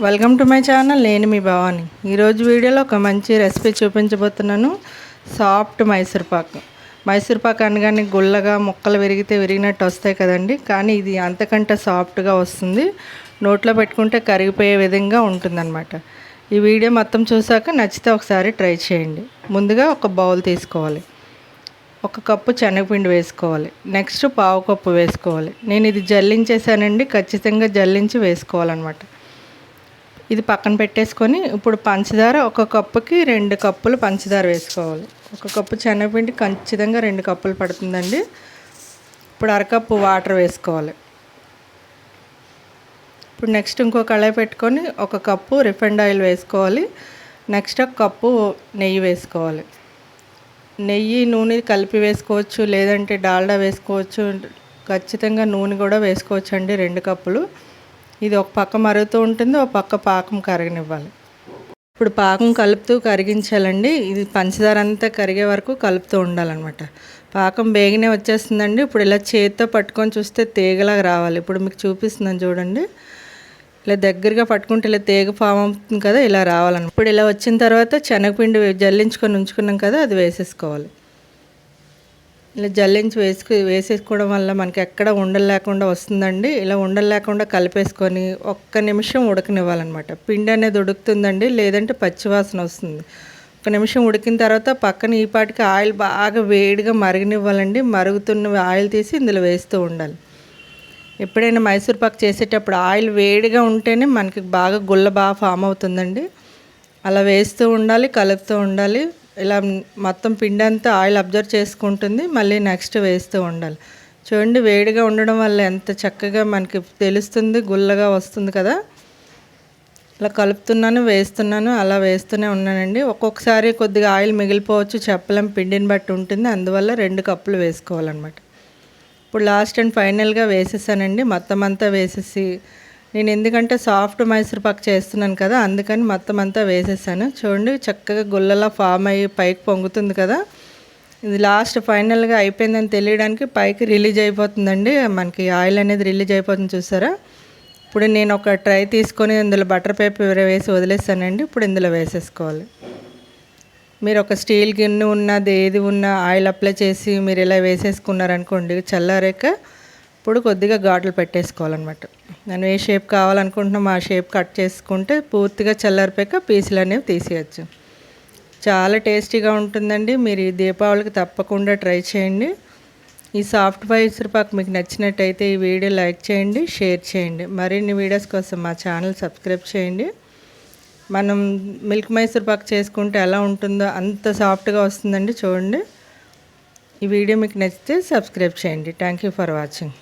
Welcome to my channel. నేను మీ భవాని. ఈరోజు వీడియోలో ఒక మంచి రెసిపీ చూపించబోతున్నాను. సాఫ్ట్ మైసూర్ పాక్. మైసూర్ పాక్ అనగానే గుల్లగా ముక్కలు విరిగినట్టు వస్తాయి కదండి, కానీ ఇది అంతకంటే సాఫ్ట్గా వస్తుంది. నోట్లో పెట్టుకుంటే కరిగిపోయే విధంగా ఉంటుందన్నమాట. ఈ వీడియో మొత్తం చూసాక నచ్చితే ఒకసారి ట్రై చేయండి. ముందుగా ఒక బౌల్ తీసుకోవాలి. 1 కప్పు శనగపిండి వేసుకోవాలి. నెక్స్ట్ పావు కప్పు వేసుకోవాలి. నేను ఇది జల్లించేసానండి, ఖచ్చితంగా జల్లించి వేసుకోవాలన్నమాట. ఇది పక్కన పెట్టేసుకొని ఇప్పుడు పంచదార 1 కప్పుకి 2 కప్పులు పంచదార వేసుకోవాలి. 1 కప్పు శనగపిండి ఖచ్చితంగా 2 కప్పులు పడుతుందండి. ఇప్పుడు 1/2 కప్పు వాటర్ వేసుకోవాలి. ఇప్పుడు నెక్స్ట్ ఇంకో కళాయి పెట్టుకొని 1 కప్పు రిఫైండ్ ఆయిల్ వేసుకోవాలి. నెక్స్ట్ 1 కప్పు నెయ్యి వేసుకోవాలి. నెయ్యి నూనె కలిపి వేసుకోవచ్చు, లేదంటే డాల్డా వేసుకోవచ్చు. ఖచ్చితంగా నూనె కూడా వేసుకోవచ్చు అండి, 2 కప్పులు. ఇది ఒక పక్క మరుగుతూ ఉంటుంది, ఒక పక్క పాకం కరగనివ్వాలి. ఇప్పుడు పాకం కలుపుతూ కరిగించాలండి. ఇది పంచదార అంతా కరిగే వరకు కలుపుతూ ఉండాలన్నమాట. పాకం బేగనే వచ్చేస్తుందండి. ఇప్పుడు ఇలా చేతితో పట్టుకొని చూస్తే తీగలాగా రావాలి. ఇప్పుడు మీకు చూపిస్తున్నాను చూడండి. ఇలా దగ్గరగా పట్టుకుంటే ఇలా తీగ ఫామ్ అవుతుంది కదా, ఇలా రావాలన్నమాట. ఇప్పుడు ఇలా వచ్చిన తర్వాత శనగపిండి జల్లించుకొని ఉంచుకున్నాం కదా, అది వేసేసుకోవాలి. ఇలా జల్లించి వేసేసుకోవడం వల్ల మనకి ఎక్కడ ఉండలు లేకుండా వస్తుందండి. ఇలా ఉండలు లేకుండా కలిపేసుకొని 1 నిమిషం ఉడకనివ్వాలన్నమాట. పిండి అనేది ఉడుకుతుందండి, లేదంటే పచ్చివాసన వస్తుంది. 1 నిమిషం ఉడికిన తర్వాత పక్కన ఈ పాటికి ఆయిల్ బాగా వేడిగా మరగనివ్వాలండి. మరుగుతున్న ఆయిల్ తీసి ఇందులో వేస్తూ ఉండాలి. ఎప్పుడైనా మైసూర్ పాక్ చేసేటప్పుడు ఆయిల్ వేడిగా ఉంటేనే మనకి బాగా గుల్ల బాగా ఫామ్ అవుతుందండి. అలా వేస్తూ ఉండాలి, కలుపుతూ ఉండాలి. ఇలా మొత్తం పిండి అంతా ఆయిల్ అబ్జర్వ్ చేసుకుంటుంది. మళ్ళీ నెక్స్ట్ వేస్తూ ఉండాలి. చూడండి, వేడిగా ఉండడం వల్ల ఎంత చక్కగా మనకి తెలుస్తుంది, గుల్లగా వస్తుంది కదా. ఇలా కలుపుతున్నాను, వేస్తున్నాను, అలా వేస్తూనే ఉన్నానండి. ఒక్కొక్కసారి కొద్దిగా ఆయిల్ మిగిలిపోవచ్చు, చెప్పలేం, పిండిని బట్టి ఉంటుంది. అందువల్ల 2 కప్పులు వేసుకోవాలన్నమాట. ఇప్పుడు లాస్ట్ అండ్ ఫైనల్గా వేసేసానండి. మొత్తం అంతా వేసేసి, నేను ఎందుకంటే సాఫ్ట్ మైసూర్ పాక్ చేస్తున్నాను కదా, అందుకని మొత్తం అంతా వేసేసాను. చూడండి, చక్కగా గుల్లలా ఫామ్ అయ్యి పైకి పొంగుతుంది కదా. ఇది లాస్ట్ ఫైనల్గా అయిపోయిందని తెలియడానికి పైకి రిలీజ్ అయిపోతుందండి. మనకి ఆయిల్ అనేది రిలీజ్ అయిపోతుంది, చూసారా. ఇప్పుడు నేను ఒక ట్రై తీసుకొని ఇందులో బటర్ పేపర్ వేసి వదిలేసానండి. ఇప్పుడు ఇందులో వేసేసుకోవాలి. మీరు ఒక స్టీల్ గిన్నె ఉన్నది ఏది ఉన్నా ఆయిల్ అప్లై చేసి మీరు ఇలా వేసేసుకున్నారనుకోండి, చల్లారాక ఇప్పుడు కొద్దిగా ఘాట్లు పెట్టేసుకోవాలన్నమాట. నేను ఏ షేప్ కావాలనుకుంటున్నామో ఆ షేప్ కట్ చేసుకుంటే పూర్తిగా చల్లారిపోయాక పీసులు అనేవి తీసేయచ్చు. చాలా టేస్టీగా ఉంటుందండి. మీరు ఈ దీపావళికి తప్పకుండా ట్రై చేయండి. ఈ సాఫ్ట్ మైసూర్ పాక్ మీకు నచ్చినట్టయితే ఈ వీడియో లైక్ చేయండి, షేర్ చేయండి. మరిన్ని వీడియోస్ కోసం మా ఛానల్ సబ్స్క్రైబ్ చేయండి. మనం మిల్క్ మైసూర్ పాక్ చేసుకుంటే ఎలా ఉంటుందో అంత సాఫ్ట్గా వస్తుందండి. చూడండి, ఈ వీడియో మీకు నచ్చితే సబ్స్క్రైబ్ చేయండి. Thank you for watching.